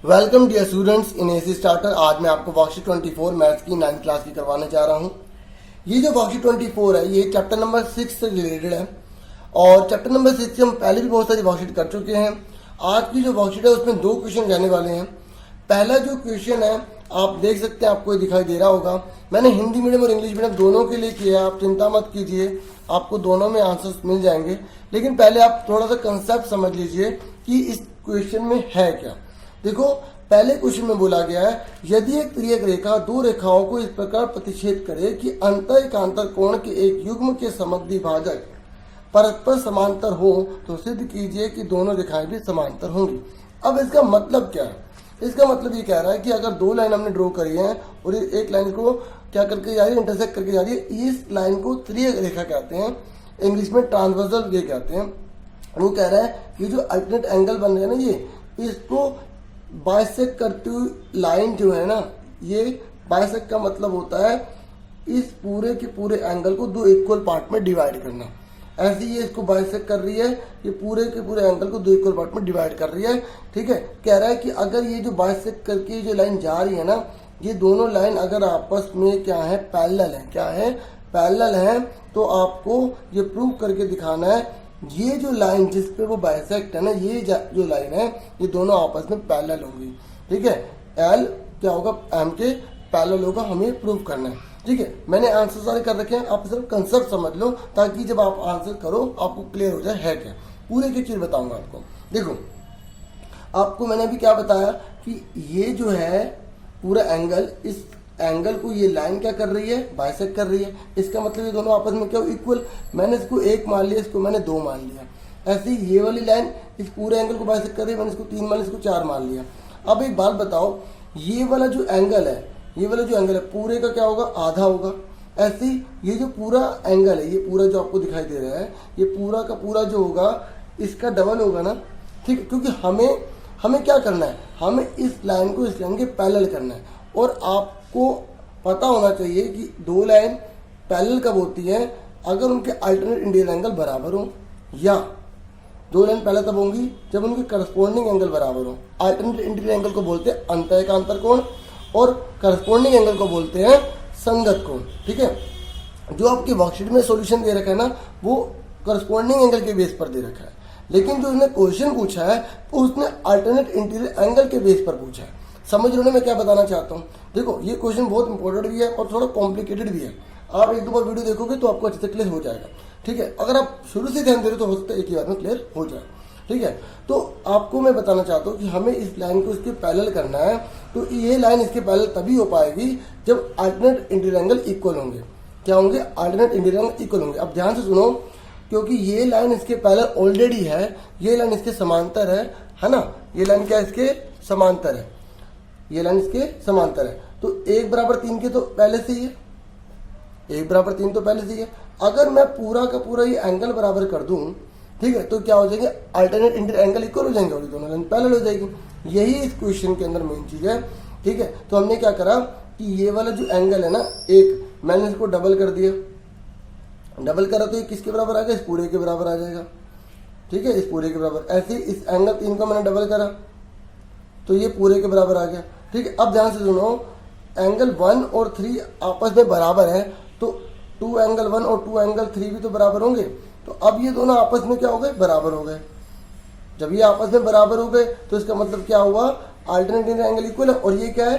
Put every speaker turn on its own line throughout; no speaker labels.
Welcome dear students in AC starter. आज मैं आपको वर्कशीट 24 मैथ्स की 9th क्लास की करवाने जा रहा हूँ। ये जो वर्कशीट 24 है ये चैप्टर नंबर 6 से रिलेटेड है और चैप्टर नंबर 6 से हम पहले भी बहुत सारी वर्कशीट कर चुके हैं। आज की जो वर्कशीट है उसमें 2 क्वेश्चन रहने वाले हैं। पहला जो क्वेश्चन है आप देख सकते हैं, आपको दिखाई दे रहा होगा। मैंने हिंदी मीडियम और इंग्लिश मीडियम दोनों के लिए किया है, आप चिंता मत कीजिए, आपको दोनों में आंसर्स मिल जाएंगे। लेकिन पहले आप थोड़ा सा कंसेप्ट समझ लीजिए कि इस क्वेश्चन में है क्या। देखो, पहले क्वेश्चन में बोला गया है यदि एक तिर्यक रेखा दो रेखाओं को इस प्रकार प्रतिच्छेद करे कि अंतःएकांतर कोण के एक युग्म के समद्विभाजक परस्पर समांतर हो तो सिद्ध कीजिए कि दोनों रेखाएं भी समांतर होंगी। अब इसका मतलब क्या है? इसका मतलब ये कह रहा है कि अगर 2 लाइन हमने ड्रॉ करी है और एक लाइन को क्या करके जा रही है, इंटरसेक्ट करके जा रही है, इस लाइन को तिर्यक रेखा कहते हैं, इंग्लिश में ट्रांसवर्सल रे कहते हैं। वो कह रहा है ये जो अल्टरनेट एंगल बन रहे हैं ना, ये इसको बाइसेक्ट करती हुई लाइन जो है ना, ये बाइसेक्ट का मतलब होता है इस पूरे के पूरे एंगल को 2 इक्वल पार्ट में डिवाइड करना। ऐसे ही ये इसको बाइसेक्ट कर रही है, ये पूरे के पूरे एंगल को 2 इक्वल पार्ट में डिवाइड कर रही है। ठीक है, कह रहा है कि अगर ये जो बाइसेक्ट करके जो लाइन जा रही है ना, ये दोनों लाइन अगर आपस में क्या है, पैरेलल है। क्या है? पैरेलल है। तो आपको ये प्रूव करके दिखाना है ये जो लाइन जिस पे वो बाइसेक्ट है ना, ये जो लाइन है ये दोनों आपस में पैरेलल होंगी। ठीक है, एल क्या होगा, एम के पैरेलल होगा, हमें प्रूव करना है। ठीक है, मैंने आंसर सारे कर रखे हैं, आप सिर्फ कंसेप्ट समझ लो ताकि जब आप आंसर करो आपको क्लियर हो जाए है क्या। पूरे की चीज बताऊंगा आपको। देखो, आपको मैंने अभी क्या बताया कि ये जो है पूरा एंगल, इस एंगल को ये लाइन क्या कर रही है, बाइसेक्ट कर रही है। इसका मतलब ये दोनों आपस में क्या इक्वल। मैंने इसको 1 मान लिया, इसको मैंने 2 मान लिया। ऐसे ही ये वाली लाइन इस पूरे एंगल को बाइसेक्ट कर रही है, मैंने इसको 3 मान लिया, इसको 4 मान लिया। अब एक बात बताओ, ये वाला जो एंगल है, ये वाला जो एंगल है पूरे का क्या होगा, आधा होगा। ऐसे ही ये जो पूरा एंगल है, ये पूरा जो आपको दिखाई दे रहा है, ये पूरा का पूरा जो होगा इसका डबल होगा ना। ठीक है, क्योंकि हमें क्या करना है, हमें इस लाइन को इस लाइन के पैरेलल करना है। और आपको पता होना चाहिए कि 2 लाइन पैरेलल कब होती है, अगर उनके अल्टरनेट इंटीरियर एंगल बराबर हो, या 2 लाइन पैरेलल तब होंगी जब उनके करस्पॉन्डिंग एंगल बराबर हो। अल्टरनेट इंटीरियर एंगल को बोलते हैं अंतःएकांतर कोण और करस्पॉन्डिंग एंगल को बोलते हैं संगत कोण। ठीक है, जो आपकी वर्कशीट में सॉल्यूशन दे रखा है ना, वो करस्पॉन्डिंग एंगल के बेस पर दे रखा है, लेकिन जो उसने क्वेश्चन पूछा है उसने अल्टरनेट इंटीरियर एंगल के बेस पर पूछा है। समझ रहे हो मैं क्या बताना चाहता हूँ? देखो, ये क्वेश्चन बहुत इंपॉर्टेंट भी है और थोड़ा कॉम्प्लिकेटेड भी है। आप 1-2 बार वीडियो देखोगे तो आपको अच्छे से क्लियर हो जाएगा। ठीक है, अगर आप शुरू से ध्यान दे रहे हो तो हो सकता है एक ही बार में क्लियर हो जाए। ठीक है, तो आपको मैं बताना चाहता हूँ कि हमें इस लाइन को इसके पैरेलल करना है। तो ये लाइन इसके पैरेलल तभी हो पाएगी जब अल्टरनेट इंटीरियर एंगल इक्वल होंगे। क्या होंगे? अल्टरनेट इंटीरियर एंगल इक्वल होंगे। अब ध्यान से सुनो, क्योंकि ये लाइन इसके पैरेलल ऑलरेडी है, ये लाइन इसके समांतर है ना। ये लाइन क्या इसके समांतर है, ये लाइन इसके समांतर है। तो 1 बराबर 3 के तो पहले से ही है, 1 बराबर 3 तो पहले से ही है। अगर मैं पूरा का पूरा ये एंगल बराबर कर दूं, ठीक है, तो क्या हो जाएंगे, अल्टरनेट इंटीरियर एंगल इक्वल हो जाएंगे और ये दोनों लाइन पैरेलल हो जाएगी। यही इस क्वेश्चन के अंदर मेन चीज है। ठीक है, तो हमने क्या करा कि ये वाला जो एंगल है ना, एक मैंने इसको डबल कर दिया। डबल करा तो ये किसके बराबर आ गया, इस पूरे के बराबर आ जाएगा। ठीक है, इस पूरे के बराबर। ऐसे ही इस एंगल 3 को मैंने डबल करा तो ये पूरे के बराबर आ गया। ठीक है, अब ध्यान से सुनो, एंगल 1 और 3 आपस में बराबर है, तो 2 एंगल 1 और 2 एंगल 3 भी तो बराबर होंगे। तो अब ये दोनों आपस में क्या हो गए, बराबर हो गए। जब ये आपस में बराबर हो गए तो इसका मतलब क्या हुआ, अल्टरनेट एंगल इक्वल है और ये क्या है,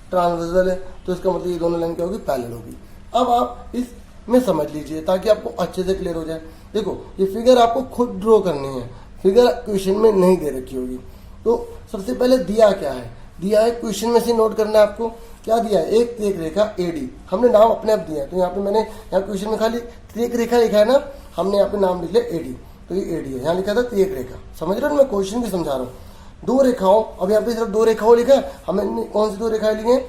ट्रांसवर्सल है। तो इसका मतलब ये दोनों लाइन क्या होगी, पैरेलल होगी। अब आप इसमें समझ लीजिए ताकि आपको अच्छे से क्लियर हो जाए। देखो, ये फिगर आपको खुद ड्रॉ करनी है, फिगर क्वेश्चन में नहीं दे रखी होगी। तो सबसे पहले दिया क्या है, दिया है क्वेश्चन में से नोट करना है आपको। क्या दिया है, एक त्रिक रेखा एडी। हमने नाम अपने आप दिया है, तो यहाँ पे मैंने यहाँ क्वेश्चन में खाली त्रिक रेखा लिखा है ना, हमने यहाँ पे नाम लिख लिया एडी। तो ये एडी है, यहाँ लिखा था त्रिक रेखा। समझ रहे हो, मैं क्वेश्चन भी समझा रहा हूँ। 2 रेखाओं, अब यहाँ पे सिर्फ 2 रेखाओं लिखा है। हमने कौन सी 2 रेखाएं ली है,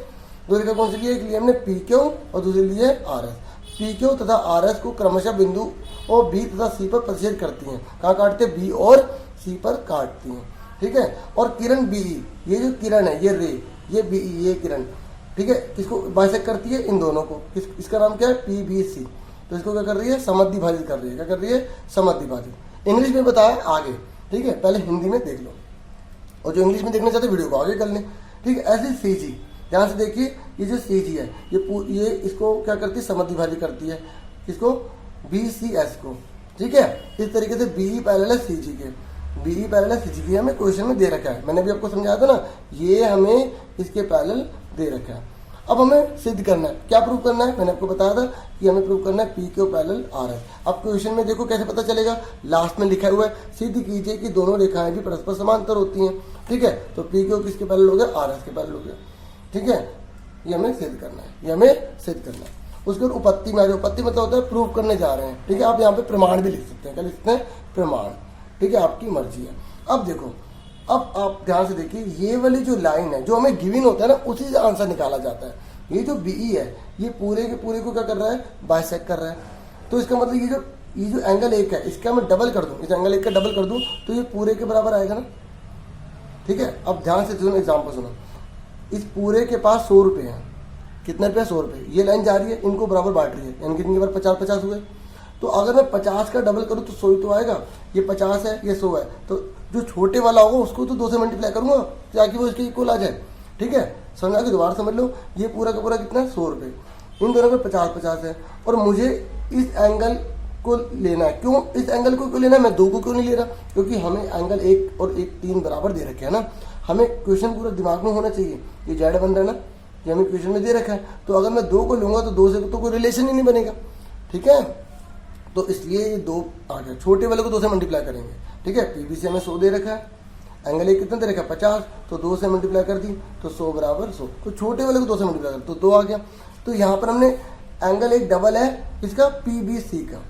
2 रेखा कौन सी ली है, एक लिए हमने पी क्यू और दूसरी ली है आर एस। पी क्यू तथा आर एस को क्रमशः बिंदु और बी तथा सी पर प्रतिच्छेद करती हैं। कहाँ काटते हैं, बी और सी पर काटती हैं। ठीक है, और किरण बीई, ये जो किरण है, ये रे, ये बीई, ये किरण, ठीक है, किसको बाइसेक्ट करती है, इन दोनों को। इसका नाम क्या है, पीबीसी। तो इसको क्या कर रही है, समद्विभाजित कर रही है। क्या कर रही है, समद्विभाजित। इंग्लिश में बताया आगे। ठीक है, पहले हिंदी में देख लो। और जो इंग्लिश में देखना चाहते हैं वीडियो को आगे कर लें। ठीक है, ऐसे सी जी, ध्यान से देखिए, ये जो सी जी है ये इसको क्या करती है, समद्विभाज्य करती है, इसको बी सी एस को। ठीक है, इस तरीके से बी पैरेलल है सी जी के, बी पैरेलल सी जी के हमें क्वेश्चन में दे रखा है। मैंने भी आपको समझाया था ना, ये हमें इसके पैरेलल दे रखा है। अब हमें सिद्ध करना है, क्या प्रूव करना है, मैंने आपको बताया था कि हमें प्रूव करना है P Q parallel R S. अब क्वेश्चन में देखो कैसे पता चलेगा, लास्ट में लिखा हुआ है सिद्ध कीजिए कि दोनों रेखाएं भी परस्पर समांतर होती हैं। ठीक है, तो पी क्यू किसके पैरेलल हो गया, आर एस के पैरेलल हो गया। ठीक है, ये हमें सिद्ध करना है, ये हमें सिद्ध करना है। उसके बाद उपत्ति में आ जाए, उपत्ति मतलब होता है प्रूव करने जा रहे हैं। ठीक है, आप यहाँ पे प्रमाण भी लिख सकते हैं, क्या लिख सकते हैं, प्रमाण। ठीक है, आपकी मर्जी है। अब देखो, अब आप ध्यान से देखिए, ये वाली जो लाइन है जो हमें गिवन होता है ना, उसी से आंसर निकाला जाता है। ये जो बीई है ये पूरे के पूरे को क्या कर रहा है, बाइसेक्ट कर रहा है। तो इसका मतलब ये जो एंगल एक है इसका मैं डबल कर दूं, इस एंगल एक का डबल कर दूं तो ये पूरे के बराबर आएगा ना। ठीक है, अब ध्यान से सुनो, एग्जाम्पल सुनो। इस पूरे के पास 100 रुपये हैं, कितने रुपये, 100 रुपये। ये लाइन जा रही है, इनको बराबर बांट रही है, यानी कि इनके बार 50-50 हुए। तो अगर मैं 50 का डबल करूँ तो 100 ही तो आएगा। ये 50 है, ये 100 है, तो जो छोटे वाला होगा उसको तो 2 से मल्टीप्लाई करूंगा ताकि वो इसके इक्वल आ जाए। ठीक है, समझा कि दोबारा समझ लो, ये पूरा का पूरा कितना है, 100 रुपये। इन दोनों में 50-50 है, और मुझे इस एंगल को लेना है। क्यों इस एंगल को क्यों लेना है, मैं 2 को क्यों नहीं ले रहा, क्योंकि हमें एंगल 1 और 1 3 बराबर दे रखे हैं ना। हमें क्वेश्चन पूरा दिमाग में होना चाहिए, ये जेड बन रहा है ना, ये हमें क्वेश्चन में दे रखा है। तो अगर मैं 2 को लूंगा तो 2 से तो कोई रिलेशन ही नहीं बनेगा। ठीक है, तो इसलिए ये 2 आ गया, छोटे वाले को 2 से मल्टीप्लाई करेंगे। ठीक है, पी बी से हमें 100 दे रखा है, एंगल एक कितना दे रखा है, 50, तो 2 से मल्टीप्लाई कर दी तो 100 बराबर 100। तो छोटे वाले को 2 से मल्टीप्लाई कर तो 2 आ गया। तो यहाँ पर हमने एंगल एक डबल है इसका पी बी सी का,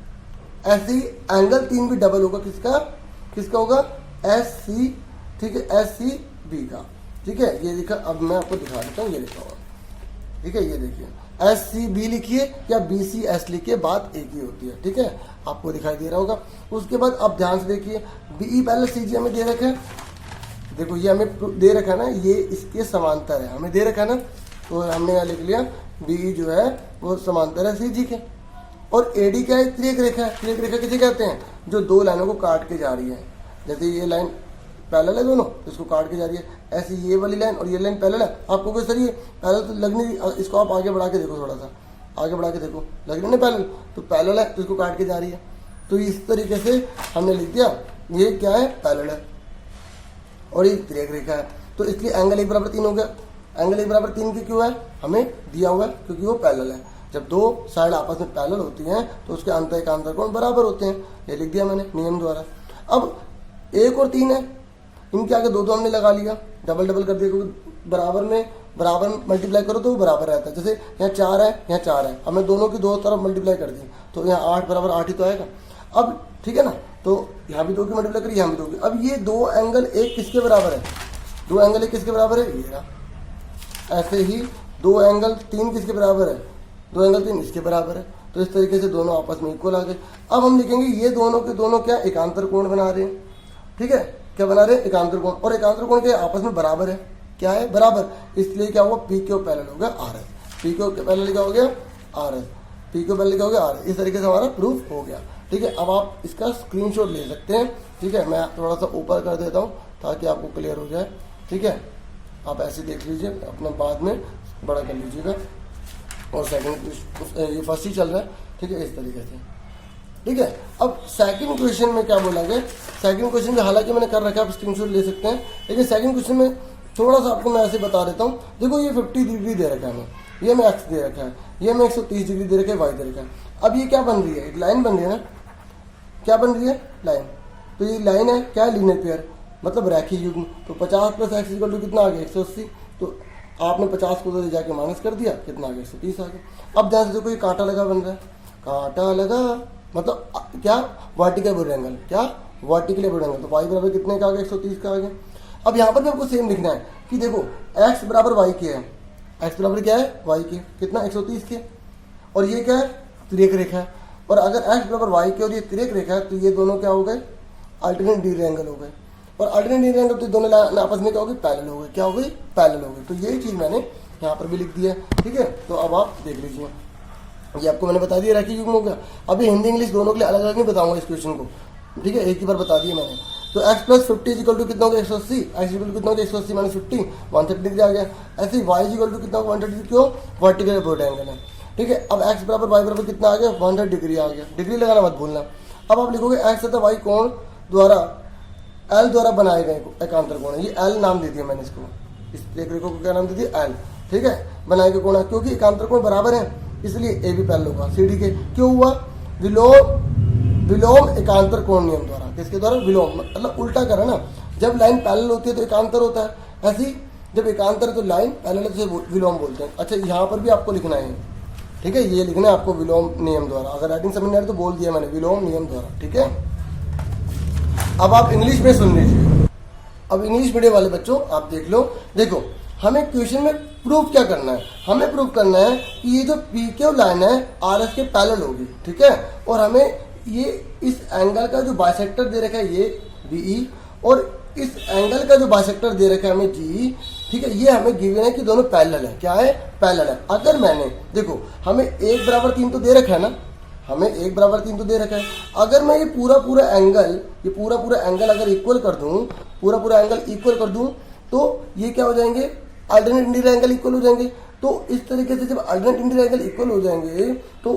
ऐसे ही एंगल 3 भी डबल होगा, किसका होगा, एस सी। ठीक है, एस सी बी का। ठीक है, ये लिखा, अब मैं आपको दिखा देता हूँ, ये लिखा हुआ। ठीक है, ये देखिए, एस सी बी लिखिए या बी सी एस लिखिए, बात एक ही होती है। ठीक है, आपको दिखाई दे रहा होगा। उसके बाद अब ध्यान से देखिए, बीई पैरेलल सी जी हमें दे रखा है। देखो ये हमें दे रखा है ना, ये इसके समांतर है, हमें दे रखा है ना, तो हमने यहाँ लिख लिया बी जो है वो समांतर है सी जी के। और एडी क्या है, तिर्यक रेखा है। तिर्यक रेखा किसे कहते हैं, जो 2 लाइनों को काट के जा रही है। जैसे ये लाइन पैरेलल है दोनों, इसको काट के जा रही है, ऐसे ये वाली लाइन और ये लाइन पैरेलल है। आपको कोई सर ये पैरेलल तो लग नहीं, इसको आप आगे बढ़ा के देखो, थोड़ा सा आगे बढ़ा के देखो, लग रही है ना पैरेलल, तो पैरेलल है तो इसको काट के जा रही है। तो इस तरीके से हमने लिख दिया, ये क्या है, पैरेलल है और ये तिर्यक रेखा है। तो इसलिए एंगल 1 बराबर 3 हो गया। एंगल 1 बराबर 3 की क्यों है, हमें दिया हुआ है क्योंकि वो पैरेलल है। जब 2 साइड आपस में पैरेलल होती हैं तो उसके अंतर कोण बराबर होते हैं, ये लिख दिया मैंने नियम द्वारा। अब 1 और 3 है, इनके आगे 2 हमने लगा लिया, डबल कर दिया, क्योंकि बराबर मल्टीप्लाई करो तो वो बराबर रहता है। जैसे यहाँ 4 है, यहाँ 4 है, अब मैं दोनों की 2 तरफ मल्टीप्लाई कर दी तो यहाँ 8 बराबर 8 ही तो आएगा। अब ठीक है ना, तो यहाँ भी 2 की मल्टीप्लाई करी, यहाँ भी 2 की। अब ये 2 एंगल एक किसके बराबर है, 2 एंगल एक किसके बराबर है, ये रहा। ऐसे ही 2 एंगल 3 किसके बराबर है, 2 एंगल 3 इसके बराबर है। तो इस तरीके से दोनों आपस में इक्वल आ गए। अब हम लिखेंगे ये दोनों के दोनों क्या, एकांतर कोण बना रहे हैं। ठीक है, क्या बना रहे हैं, एकांतर कोण, और एकांतर कोण के आपस में बराबर है, क्या है, बराबर। इसलिए क्या हुआ, पी क्यू पैरेलल हो गया R S, P Q parallel क्या हो गया, R S, P Q parallel क्या हो गया, आर एस। इस तरीके से हमारा प्रूफ हो गया। ठीक है, अब आप इसका स्क्रीनशॉट ले सकते हैं। ठीक है, मैं थोड़ा सा ऊपर कर देता हूँ ताकि आपको क्लियर हो जाए। ठीक है, आप ऐसे देख लीजिए, अपना बाद में बड़ा कर लीजिएगा। और सेकंड ये फर्स्ट ही चल रहा है। ठीक है, इस तरीके से। ठीक है, अब सेकंड क्वेश्चन में क्या बोला गया, सेकंड क्वेश्चन में हालांकि मैंने कर रखा है, आप स्क्रीनशॉट ले सकते हैं, लेकिन सेकंड क्वेश्चन में थोड़ा सा आपको मैं ऐसे बता देता हूँ। देखो ये 50 डिग्री दे रखा है हमें, ये हमें एक्स दे रखा है, ये हमें 130 डिग्री दे रखा है, वाई दे रखा है। अब ये क्या बन रही है, एक लाइन बन रही है ना, क्या बन रही है, लाइन। तो ये लाइन है, क्या है, लीनियर पेयर, मतलब रैखिक युग्म। तो 50 + x = कितना आ गया, 180। तो आपने 50 को तो जाके माइनस कर दिया, कितना आ गया, 130 आ गया। अब ध्यान से देखो, ये कांटा लगा बन रहा है, कांटा लगा मतलब क्या, वर्टिकल बुरे एंगल, क्या, वर्टिकल बुरे एंगल। तो y बराबर कितने का आ गया, 130 का आ गया। अब यहाँ पर भी आपको सेम लिखना है कि देखो x बराबर y के है, x बराबर क्या है, y के, कितना, 130 के। और ये क्या है, तिर्यक रेखा है। और अगर x बराबर y के और ये तिर्यक रेखा है तो ये दोनों क्या हो गए, अल्टरनेट डिग्री एंगल हो गए। और अल्टरनेट डिग्री एंगल तो दोनों आपस में क्या हो गए, पैरेलल हो गए, क्या हो गए, पैरेलल हो गए। तो यही चीज़ मैंने यहाँ पर भी लिख दी है। ठीक है, तो अब आप देख लीजिए, ये आपको मैंने बता दिया रैखिक युग्म हो गया। अभी हिंदी इंग्लिश दोनों के लिए अलग अलग नहीं बताऊंगा इस क्वेश्चन को। ठीक है, एक ही बार बता दिया मैंने। तो x plus 50 is equal to कितना होगा 180, x इक्वल टू कितना होगा 180 माइनस 50 130 डिग्री आ गया। ऐसे ही y इक्वल टू कितना होगा 130, क्यों वर्टिकल अपोजिट एंगल है। ठीक है, अब x बराबर y बराबर कितना आ गया 130 डिग्री आ गया, डिग्री लगाना मत भूलना। अब आप लिखोगे x तथा y कोण द्वारा L द्वारा बनाए गए एकांतर कोण है, ये L नाम दे दिया मैंने इसको, इस एक रेखा को क्या नाम दे दिया L। ठीक है, बनाए गए कोण है, क्योंकि एकांतर कोण बराबर है इसलिए ए भी पैरेलल होगा CD के। क्यों हुआ, विलोम एकांतर कोण नियम द्वारा। किसके द्वारा, विलोम मतलब उल्टा करा ना, जब लाइन पैरेलल होती है तो एकांतर होता है, ऐसे ही जब एकांतर है तो लाइन पैरेलल है तो विलोम बोलते हैं। अच्छा, यहाँ पर भी आपको लिखना है, ठीक है, ये लिखना है आपको विलोम नियम द्वारा। अगर राइटिंग समझ नहीं आ रही तो बोल दिया मैंने, विलोम नियम द्वारा। ठीक है, अब आप इंग्लिश में सुन लीजिए। अब इंग्लिश मीडियम वाले बच्चों आप देख लो, देखो हमें क्वेश्चन में प्रूफ क्या करना है, हमें प्रूफ करना है कि ये जो PQ लाइन है RS के पैरेलल होगी। ठीक है, और हमें ये इस एंगल का जो बाइसेक्टर दे रखा है ये BE, और इस एंगल का जो बाइसेक्टर दे रखा है हमें GE। ठीक है, ये हमें गिवन है कि दोनों पैरेलल है। क्या है, पैरेलल है। अगर मैंने देखो हमें 1 बराबर 3 तो दे रखा है ना, हमें 1 बराबर 3 तो दे रखा है। अगर मैं ये पूरा एंगल अगर इक्वल कर दूं, पूरा एंगल इक्वल कर दूं तो ये क्या हो जाएंगे, अल्टरनेट इंटीरियर एंगल इक्वल हो जाएंगे। तो इस तरीके से जब अल्टरनेट इंटीरियर एंगल इक्वल हो जाएंगे तो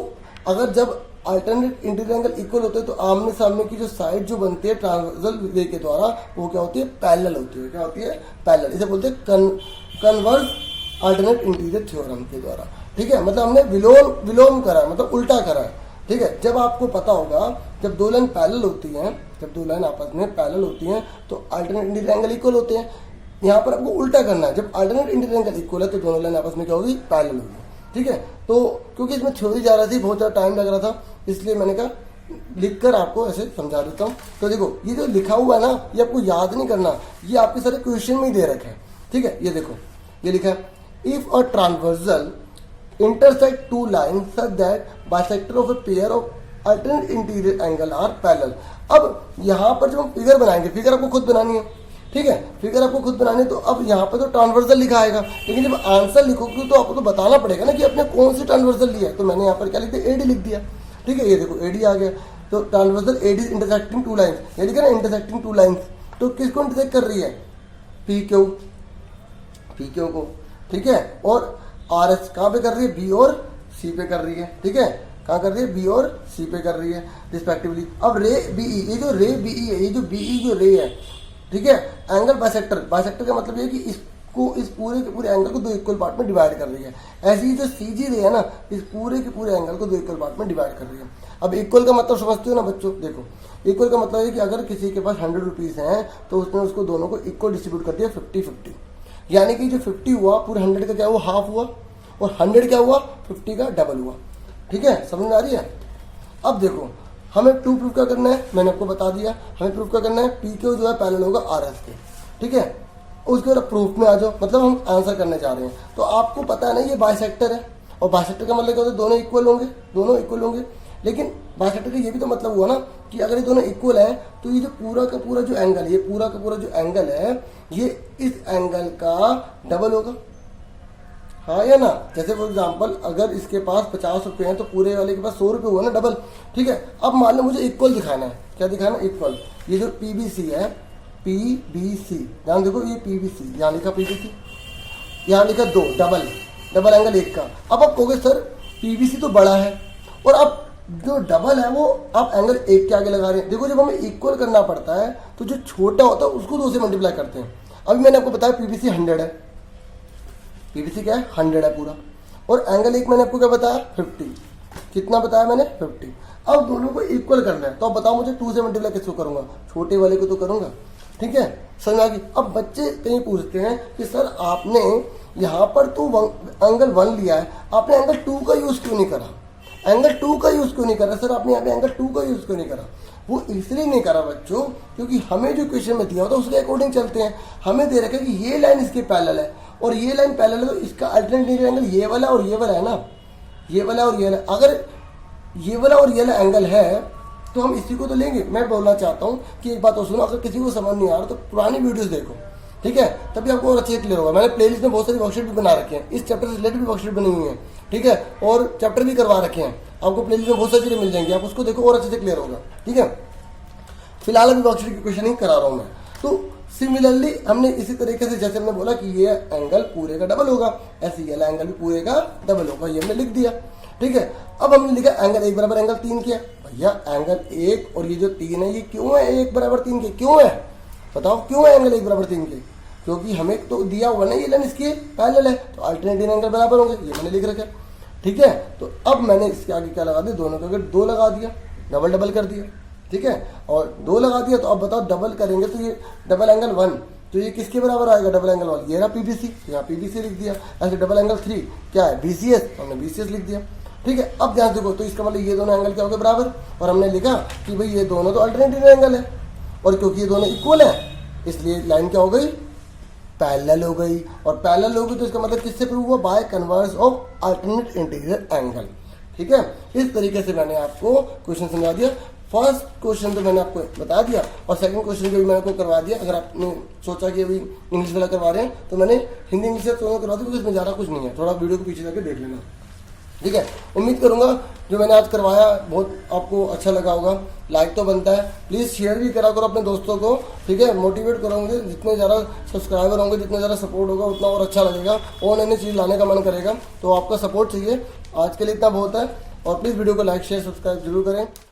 अगर जब अल्टरनेट इंटीरियर एंगल इक्वल होते हैं तो आमने सामने की जो साइड जो बनती है ट्रांसवर्सल वे के द्वारा वो क्या होती है, पैरेलल होती है। क्या होती है, पैरेलल। इसे बोलते हैं कन्वर्ज अल्टरनेट इंटीरियर थ्योरम के द्वारा। ठीक है, मतलब हमने विलोम करा है, मतलब उल्टा करा है। ठीक है, जब आपको पता होगा जब दो लाइन पैरेलल होती हैं, जब दो लाइन आपस में पैरेलल होती हैं तो अल्टरनेट इंटीरियर एंगल इक्वल होते हैं। यहाँ पर आपको उल्टा करना है, जब अल्टरनेट इंटीरियर एंगल इक्वल है तो दोनों लाइन आपस में क्या होगी, पैरेलल होगी। ठीक है, तो क्योंकि इसमें थ्योरी जा रही थी, बहुत ज़्यादा टाइम लग रहा था, इसलिए मैंने कहा लिखकर आपको ऐसे समझा देता हूँ। तो देखो ये जो लिखा हुआ है ना, ये आपको याद नहीं करना, ये आपके सारे क्वेश्चन में ही दे रखे हैं। ठीक है, ये देखो ये लिखा है, if a transversal intersect two lines such that bisector of a pair of alternate interior angle are parallel। अब यहाँ पर जब हम फिगर बनाएंगे, फिगर आपको खुद बनानी है। ठीक है, फिगर आपको खुद बनानी है, तो अब यहाँ पर तो ट्रांसवर्सल लिखा आएगा, लेकिन जब आंसर लिखोगे तो आपको तो बताना पड़ेगा ना कि आपने कौन सी ट्रांसवर्सल लिया है। तो मैंने यहाँ पर क्या लिख दिया, AD लिख दिया। ठीक है, ये देखो AD आ गया, तो transversal AD intersecting two lines, ये लिखा ना इंटरसेक्टिंग टू लाइन्स, तो किसको इंटरसेक्ट कर रही है, PQ को। ठीक है, और RS कहाँ पे कर रही है, B और C पे कर रही है। ठीक है, कहाँ कर रही है, B और C पे कर रही है रिस्पेक्टिवली। अब रे BE, ये जो रे BE है, ये जो BE जो रे है, ठीक है, एंगल बाइसेक्टर का मतलब ये कि इसको इस पूरे के पूरे एंगल को दो इक्वल पार्ट में डिवाइड कर रही है। ऐसे ही जो CG रे है ना, इस पूरे के पूरे एंगल को दो इक्वल पार्ट में डिवाइड कर रही है। अब इक्वल का मतलब समझते हो ना बच्चों, देखो इक्वल का मतलब है कि अगर किसी के पास 100 रुपीज़ हैं तो उसने उसको दोनों को इक्वल डिस्ट्रीब्यूट कर दिया 50-50, यानी कि जो 50 हुआ पूरे 100 का क्या हुआ, हाफ हुआ, और 100 क्या हुआ, 50 का डबल हुआ। ठीक है, समझ में आ रही है। अब देखो हमें प्रूफ क्या करना है, मैंने आपको बता दिया, हमें प्रूफ क्या करना है, PQ जो है पैरेलल होगा RS के। ठीक है, उसके बाद प्रूफ में आ जाओ, मतलब हम आंसर करने जा रहे हैं। तो आपको पता है ना ये बाइसेक्टर है, और बाइसेक्टर का मतलब क्या होता है, दोनों इक्वल होंगे, दोनों इक्वल होंगे। लेकिन बाइसेक्टर का ये भी तो मतलब हुआ ना कि अगर ये दोनों इक्वल है तो ये जो पूरा का पूरा जो एंगल, ये पूरा का पूरा जो एंगल है ये इस एंगल का डबल होगा, हाँ या ना। जैसे फॉर एग्जांपल अगर इसके पास 50 रुपये हैं तो पूरे वाले के पास 100 रुपये हुआ ना, डबल। ठीक है, अब मान लो मुझे इक्वल दिखाना है, क्या दिखाना है, इक्वल। ये जो PBC है, PBC, ध्यान देखो ये PBC, यहाँ लिखा PBC, यहाँ लिखा 2, डबल एंगल 1 का। अब आप कहोगे सर PBC तो बड़ा है, और अब जो डबल है वो आप एंगल 1 के आगे लगा रहे हैं। देखो जब हमें इक्वल करना पड़ता है तो जो छोटा होता है उसको 2 से मल्टीप्लाई करते हैं। अभी मैंने आपको बताया PBC 100 है, PBC क्या है, 100 है पूरा, और एंगल 1 मैंने आपको क्या बताया, 50। कितना बताया मैंने, 50। अब दोनों को इक्वल करना है, तो अब बताओ मुझे 2 से मल्टीप्लाई किसको करूंगा, छोटे वाले को तो करूंगा। ठीक है, समझ आ गई। अब बच्चे कहीं पूछते हैं कि सर आपने यहाँ पर तो एंगल 1 लिया है, आपने एंगल 2 का यूज क्यों नहीं करा, एंगल 2 का यूज क्यों नहीं करा सर, आपने यहाँ पे एंगल 2 का यूज क्यों नहीं करा। वो इसलिए नहीं करा बच्चों क्योंकि हमें जो क्वेश्चन में दिया होता है उसके अकॉर्डिंग चलते हैं। हमें दे रखा है कि ये लाइन इसके पैरेलल है और ये लाइन पैरेलल है, तो इसका अल्टरनेट एंगल ये वाला और ये वाला है ना, ये वाला और ये वाला। अगर ये वाला और ये वाला एंगल है तो हम इसी को तो लेंगे। मैं बोलना चाहता हूँ कि एक बात और सुनो, अगर किसी को समझ नहीं आ रहा तो पुरानी वीडियोस देखो, ठीक है, तभी आपको और अच्छे से क्लियर होगा। मैंने प्लेलिस्ट में बहुत सारी वर्कशीट भी बना रखे हैं, इस चैप्टर से रिलेटेड भी वर्कशीट बनी हुई है, ठीक है, और चैप्टर भी करवा रखे हैं। आपको प्लेलिस्ट में बहुत सारी चीजें मिल जाएंगी, आप उसको देखो और अच्छे से क्लियर होगा, ठीक है। फिलहाल अभी वर्कशीट की क्वेश्चनिंग करा रहा हूँ मैं। तो सिमिलरली हमने इसी तरीके से, जैसे हमने बोला कि ये एंगल पूरे का डबल होगा, ऐसे ये एंगल भी पूरे का डबल होगा, ये हमने लिख दिया। ठीक है, अब हमने लिखा एंगल 1 बराबर एंगल 3 किया। भैया एंगल 1 और ये जो 3 है ये क्यों है 1 बराबर 3 के, क्यों है बताओ, क्यों है एंगल 1 बराबर 3 के? क्योंकि हमें तो दिया हुआ ना ये लाइन इसकी पैरेलल है, तो अल्टरनेट एंगल बराबर होंगे, ये मैंने लिख रखा है। ठीक है, तो अब मैंने इसके आगे क्या लगा दिया, दोनों के आगे 2 लगा दिया, डबल डबल कर दिया। ठीक है, और 2 लगा दिया, तो अब बताओ डबल करेंगे तो ये डबल एंगल 1, तो ये किसके बराबर आएगा, डबल एंगल 1, ये रहा पीबीसी, यहाँ पीबीसी लिख दिया। ऐसे डबल एंगल 3 क्या है, बीसीएस, हमने बीसीएस लिख दिया। ठीक है, अब ध्यान देखो, तो इसका मतलब ये दोनों एंगल क्या हो गए, बराबर, और हमने लिखा कि भाई ये दोनों तो अल्टरनेटिव एंगल है, और क्योंकि ये दोनों इक्वल है इसलिए लाइन क्या हो गई, पैरेलल हो गई। और पैरेलल हो गई तो इसका मतलब किससे प्रूव हुआ, by converse of alternate interior angle. ठीक है, इस तरीके से मैंने आपको क्वेश्चन समझा दिया। फर्स्ट क्वेश्चन तो मैंने आपको बता दिया, और सेकंड क्वेश्चन भी मैंने आपको करवा दिया। अगर आपने सोचा कि अभी इंग्लिश वाला करवा रहे हैं तो मैंने हिंदी इंग्लिश से दोनों करवा दिया, क्योंकि इसमें ज़्यादा कुछ नहीं है, थोड़ा वीडियो को पीछे जाकर देख लेना। ठीक है, उम्मीद करूंगा जो मैंने आज करवाया बहुत आपको अच्छा लगा होगा। लाइक तो बनता है, प्लीज़ शेयर भी करा करो अपने दोस्तों को। ठीक है, मोटिवेट करो मुझे, जितने ज़्यादा सब्सक्राइबर होंगे, जितना ज़्यादा सपोर्ट होगा उतना और अच्छा लगेगा, और नई नई चीज़ लाने का मन करेगा। तो आपका सपोर्ट चाहिए, आज के लिए इतना बहुत है। और प्लीज़ वीडियो को लाइक शेयर सब्सक्राइब जरूर करें।